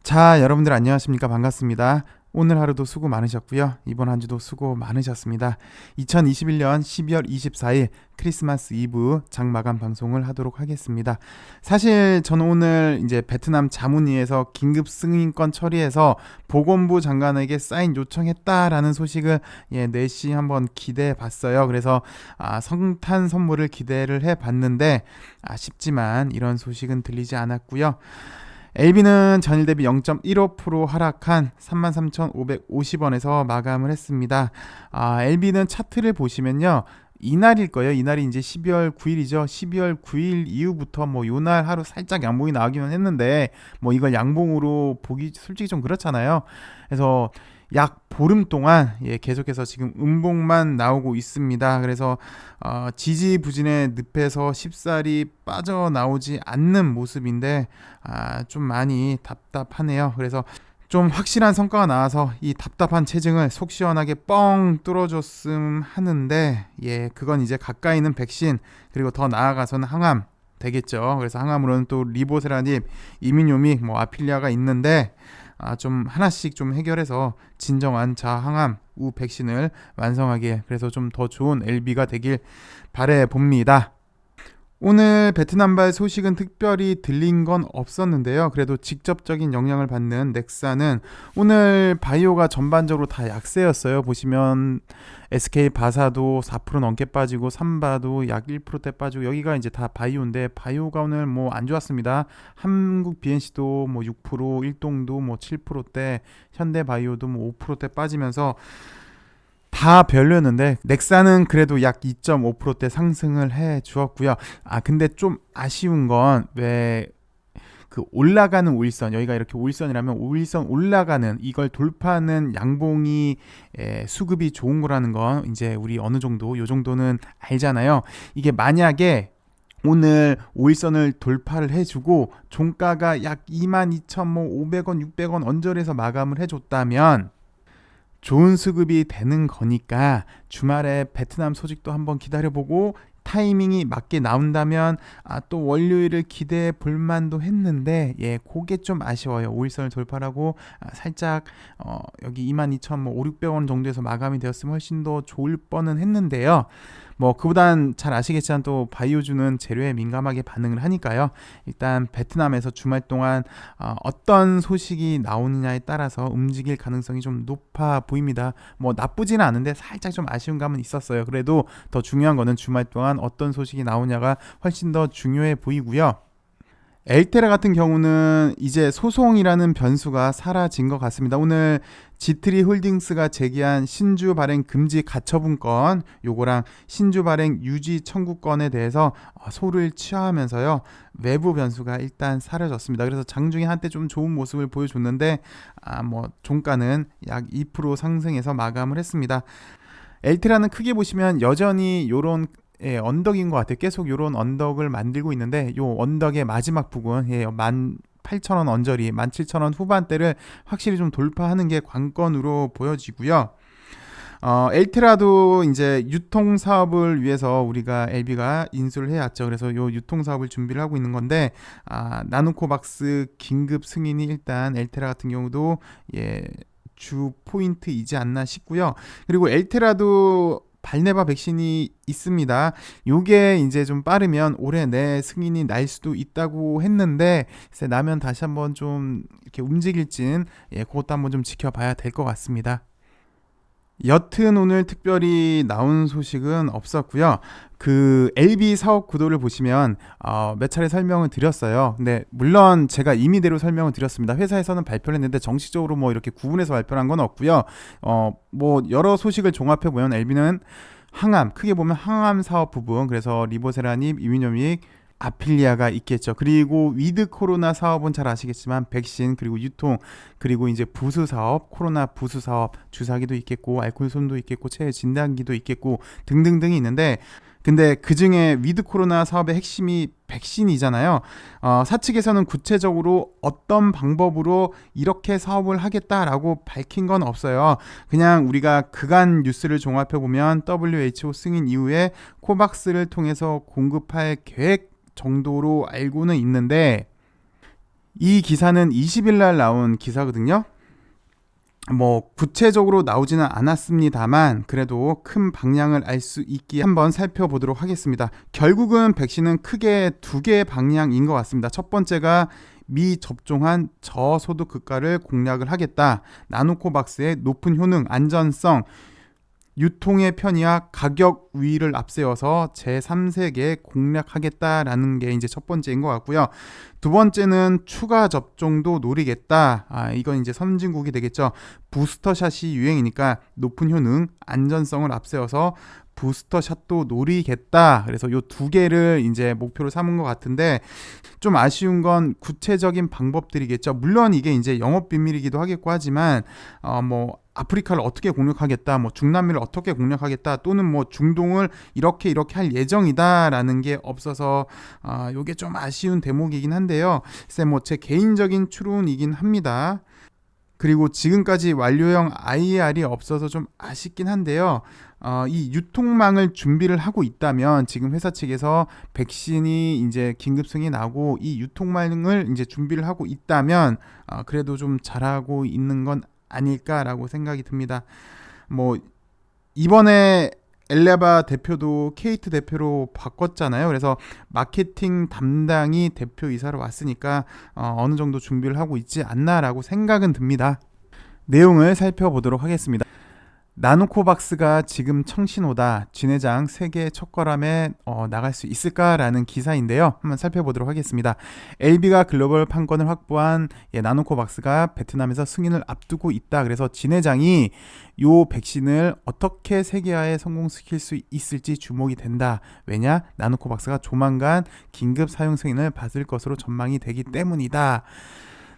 자, 여러분들 안녕하십니까? 반갑습니다. 오늘 하루도 수고 많으셨고요. 이번 한 주도 수고 많으셨습니다. 2021년 12월 24일 크리스마스 이브 장마감 방송을 하도록 하겠습니다. 사실 저는 오늘 이제 베트남 자문위에서 긴급 승인권 처리해서 보건부 장관에게 사인 요청했다라는 소식을 4시 한번 기대해 봤어요. 그래서 성탄 선물을 기대를 해 봤는데 아쉽지만 이런 소식은 들리지 않았고요. LB는 전일 대비 0.15% 하락한 33,550원에서 마감을 했습니다. LB는 차트를 보시면요. 이날일 거예요. 이날이 이제 12월 9일이죠. 12월 9일 이후부터 요날 하루 살짝 양봉이 나오기는 했는데 이걸 양봉으로 보기 솔직히 좀 그렇잖아요. 그래서 약 보름 동안 계속해서 지금 음봉만 나오고 있습니다. 그래서 지지부진의 늪에서 쉽사리 빠져나오지 않는 모습인데 좀 많이 답답하네요. 그래서 좀 확실한 성과가 나와서 이 답답한 체증을 속 시원하게 뻥 뚫어줬음 하는데 그건 이제 가까이 있는 백신 그리고 더 나아가서는 항암 되겠죠. 그래서 항암으로는 또 리보세라닙, 이민요믹, 아필리아가 있는데 좀 하나씩 좀 해결해서 진정한 자항암 우 백신을 완성하게 그래서 좀 더 좋은 LB가 되길 바래 봅니다. 오늘 베트남발 소식은 특별히 들린 건 없었는데요. 그래도 직접적인 영향을 받는 넥사는 오늘 바이오가 전반적으로 다 약세였어요. 보시면 SK 바사도 4% 넘게 빠지고 삼바도 약 1%대 빠지고 여기가 이제 다 바이오인데 바이오가 오늘 안 좋았습니다. 한국 BNC도 6%, 일동도 7%대, 현대바이오도 5%대 빠지면서 다 별로였는데 넥사는 그래도 약 2.5%대 상승을 해 주었고요. 근데 좀 아쉬운 건 왜 그 올라가는 5일선 여기가 이렇게 5일선이라면 5일선 올라가는 이걸 돌파하는 양봉이 수급이 좋은 거라는 건 이제 우리 어느 정도 요 정도는 알잖아요. 이게 만약에 오늘 5일선을 돌파를 해주고 종가가 약 22,500원 600원 언저리에서 마감을 해줬다면 좋은 수급이 되는 거니까 주말에 베트남 소식도 한번 기다려보고 타이밍이 맞게 나온다면 또 월요일을 기대해 볼 만도 했는데 그게 좀 아쉬워요. 5일선을 돌파하고 살짝 여기 22,500원 정도에서 마감이 되었으면 훨씬 더 좋을 뻔은 했는데요. 그보단 잘 아시겠지만 또 바이오주는 재료에 민감하게 반응을 하니까요. 일단 베트남에서 주말 동안 어떤 소식이 나오느냐에 따라서 움직일 가능성이 좀 높아 보입니다. 나쁘지는 않은데 살짝 좀 아쉬운 감은 있었어요. 그래도 더 중요한 거는 주말 동안 어떤 소식이 나오냐가 훨씬 더 중요해 보이고요. 엘테라 같은 경우는 이제 소송이라는 변수가 사라진 것 같습니다. 오늘 지트리 홀딩스가 제기한 신주 발행 금지 가처분 건 요거랑 신주 발행 유지 청구권에 대해서 소를 취하하면서요. 외부 변수가 일단 사라졌습니다. 그래서 장중에 한때 좀 좋은 모습을 보여줬는데 종가는 약 2% 상승해서 마감을 했습니다. 엘테라는 크게 보시면 여전히 요런 언덕인 것 같아요. 계속 이런 언덕을 만들고 있는데 요 언덕의 마지막 부분 18,000원 언저리 17,000원 후반대를 확실히 좀 돌파하는 게 관건으로 보여지고요. 엘테라도 이제 유통 사업을 위해서 우리가 LB가 인수를 해왔죠. 그래서 요 유통 사업을 준비를 하고 있는 건데 나노코박스 긴급 승인이 일단 엘테라 같은 경우도 주 포인트이지 않나 싶고요. 그리고 엘테라도 발네바 백신이 있습니다. 요게 이제 좀 빠르면 올해 내 승인이 날 수도 있다고 했는데 나면 다시 한번 좀 이렇게 움직일진 그것도 한번 좀 지켜봐야 될 것 같습니다. 여튼 오늘 특별히 나온 소식은 없었고요. 그 LB 사업 구도를 보시면 몇 차례 설명을 드렸어요. 근데 물론 제가 임의대로 설명을 드렸습니다. 회사에서는 발표를 했는데 정식적으로 이렇게 구분해서 발표를 한 건 없고요. 여러 소식을 종합해 보면 LB는 항암, 크게 보면 항암 사업 부분, 그래서 리보세라닙, 이민요믹, 아필리아가 있겠죠. 그리고 위드 코로나 사업은 잘 아시겠지만 백신 그리고 유통 그리고 이제 부수 사업, 코로나 부수 사업, 주사기도 있겠고 알코올솜도 있겠고 체외 진단기도 있겠고 등등등이 있는데 근데 그중에 위드 코로나 사업의 핵심이 백신이잖아요. 사측에서는 구체적으로 어떤 방법으로 이렇게 사업을 하겠다라고 밝힌 건 없어요. 그냥 우리가 그간 뉴스를 종합해 보면 WHO 승인 이후에 코박스를 통해서 공급할 계획 정도로 알고는 있는데 이 기사는 20일 날 나온 기사거든요. 뭐 구체적으로 나오지는 않았습니다만 그래도 큰 방향을 알 수 있게 한번 살펴보도록 하겠습니다. 결국은 백신은 크게 두 개의 방향인 것 같습니다. 첫 번째가 미접종한 저소득 국가를 공략을 하겠다. 나노코박스의 높은 효능, 안전성, 유통의 편의와 가격 우위를 앞세워서 제3세계 공략하겠다라는 게 이제 첫 번째인 것 같고요. 두 번째는 추가 접종도 노리겠다. 이건 이제 선진국이 되겠죠. 부스터샷이 유행이니까 높은 효능, 안전성을 앞세워서 부스터샷도 노리겠다. 그래서 요 두 개를 이제 목표로 삼은 것 같은데 좀 아쉬운 건 구체적인 방법들이겠죠. 물론 이게 이제 영업 비밀이기도 하겠고 하지만 뭐 아프리카를 어떻게 공략하겠다, 뭐 중남미를 어떻게 공략하겠다, 또는 뭐 중동을 이렇게 할 예정이다라는 게 없어서 요게 좀 아쉬운 대목이긴 한데요. 글쎄 뭐 제 개인적인 추론이긴 합니다. 그리고 지금까지 완료형 IR이 없어서 좀 아쉽긴 한데요. 이 유통망을 준비를 하고 있다면 지금 회사 측에서 백신이 이제 긴급 승인이 나고 이 유통망을 이제 준비를 하고 있다면 그래도 좀 잘하고 있는 건 아닐까라고 생각이 듭니다. 뭐 이번에 엘레바 대표도 케이트 대표로 바꿨잖아요. 그래서 마케팅 담당이 대표이사로 왔으니까 어느 정도 준비를 하고 있지 않나라고 생각은 듭니다. 내용을 살펴보도록 하겠습니다. 나노코박스가 지금 청신호다. 진회장 세계 첫걸음에 나갈 수 있을까라는 기사인데요. 한번 살펴보도록 하겠습니다. LB가 글로벌 판권을 확보한 나노코박스가 베트남에서 승인을 앞두고 있다. 그래서 진회장이 요 백신을 어떻게 세계화에 성공시킬 수 있을지 주목이 된다. 왜냐? 나노코박스가 조만간 긴급 사용 승인을 받을 것으로 전망이 되기 때문이다.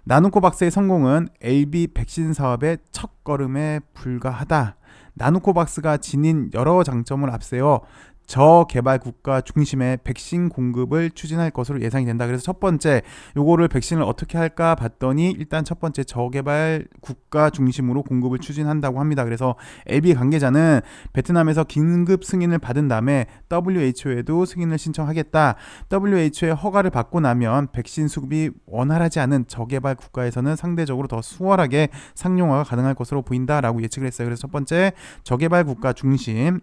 나노코박스의 성공은 LB 백신 사업의 첫걸음에 불과하다. 나노코박스가 지닌 여러 장점을 앞세워 저개발 국가 중심의 백신 공급을 추진할 것으로 예상이 된다. 그래서 첫 번째, 요거를 백신을 어떻게 할까 봤더니 일단 첫 번째 저개발 국가 중심으로 공급을 추진한다고 합니다. 그래서 LB 관계자는 베트남에서 긴급 승인을 받은 다음에 WHO에도 승인을 신청하겠다. WHO의 허가를 받고 나면 백신 수급이 원활하지 않은 저개발 국가에서는 상대적으로 더 수월하게 상용화가 가능할 것으로 보인다라고 예측을 했어요. 그래서 첫 번째, 저개발 국가 중심.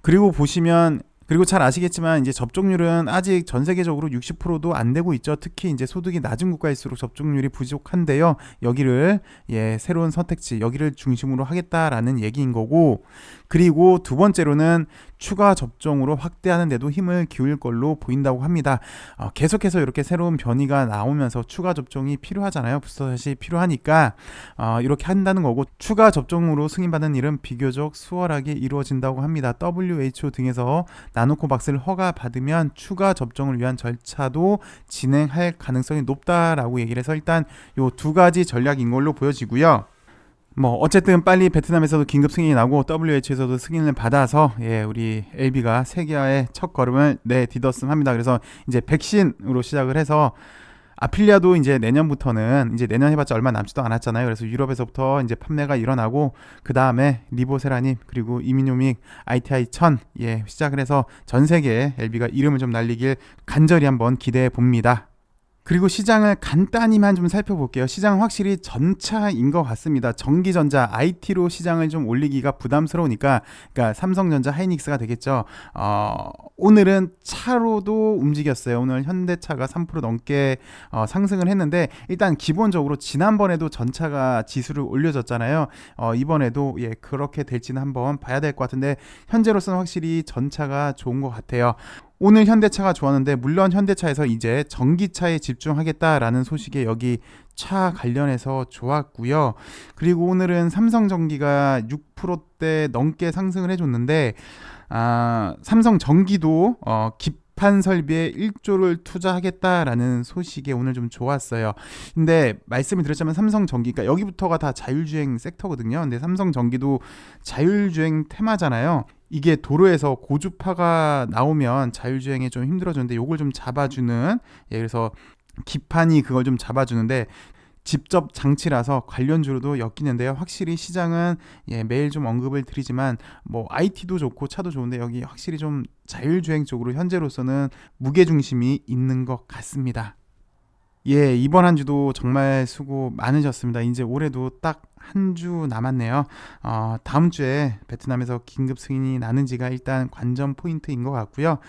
그리고 보시면 그리고 잘 아시겠지만 이제 접종률은 아직 전 세계적으로 60%도 안 되고 있죠. 특히 이제 소득이 낮은 국가일수록 접종률이 부족한데요. 여기를 새로운 선택지 여기를 중심으로 하겠다라는 얘기인 거고, 그리고 두 번째로는 추가 접종으로 확대하는 데도 힘을 기울일 걸로 보인다고 합니다. 계속해서 이렇게 새로운 변이가 나오면서 추가 접종이 필요하잖아요. 부스터샷이 필요하니까 이렇게 한다는 거고, 추가 접종으로 승인받는 일은 비교적 수월하게 이루어진다고 합니다. WHO 등에서 나노코박스를 허가받으면 추가 접종을 위한 절차도 진행할 가능성이 높다라고 얘기를 해서 일단 요 두 가지 전략인 걸로 보여지고요. 뭐 어쨌든 빨리 베트남에서도 긴급 승인이 나고 WHO에서도 승인을 받아서 우리 LB가 세계화의 첫 걸음을 내딛었음 합니다. 그래서 이제 백신으로 시작을 해서 아필리아도 이제 내년부터는 이제 내년 해봤자 얼마 남지도 않았잖아요. 그래서 유럽에서부터 이제 판매가 일어나고 그 다음에 리보세라님 그리고 이민요믹 ITI 1000 시작을 해서 전 세계에 LB가 이름을 좀 날리길 간절히 한번 기대해 봅니다. 그리고 시장을 간단히만 좀 살펴볼게요. 시장은 확실히 전차인 것 같습니다. 전기전자, IT로 시장을 좀 올리기가 부담스러우니까, 그러니까 삼성전자, 하이닉스가 되겠죠. 오늘은 차로도 움직였어요. 오늘 현대차가 3% 넘게 상승을 했는데, 일단 기본적으로 지난번에도 전차가 지수를 올려줬잖아요. 이번에도 그렇게 될지는 한번 봐야 될 것 같은데, 현재로서는 확실히 전차가 좋은 것 같아요. 오늘 현대차가 좋았는데, 물론 현대차에서 이제 전기차에 집중하겠다라는 소식에 여기 차 관련해서 좋았고요. 그리고 오늘은 삼성전기가 6%대 넘게 상승을 해줬는데, 삼성전기도 기판 설비에 1조를 투자하겠다라는 소식에 오늘 좀 좋았어요. 근데 말씀을 드렸자면 삼성전기가 여기부터가 다 자율주행 섹터거든요. 근데 삼성전기도 자율주행 테마잖아요. 이게 도로에서 고주파가 나오면 자율주행에 좀 힘들어지는데 요걸 좀 잡아주는, 그래서 기판이 그걸 좀 잡아주는데 직접 장치라서 관련주로도 엮이는데요. 확실히 시장은 매일 좀 언급을 드리지만 뭐 IT도 좋고 차도 좋은데 여기 확실히 좀 자율주행 쪽으로 현재로서는 무게중심이 있는 것 같습니다. 예, 이번 한 주도 정말 수고 많으셨습니다. 이제 올해도 딱 한 주 남았네요. 다음 주에 베트남에서 긴급 승인이 나는지가 일단 관전 포인트인 것 같고요.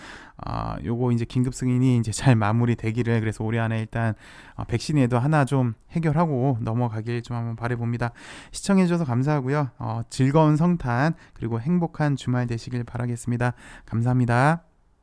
요거 이제 긴급 승인이 이제 잘 마무리되기를, 그래서 올해 안에 일단 백신에도 하나 좀 해결하고 넘어가길 좀 한번 바라봅니다. 시청해주셔서 감사하고요. 즐거운 성탄 그리고 행복한 주말 되시길 바라겠습니다. 감사합니다.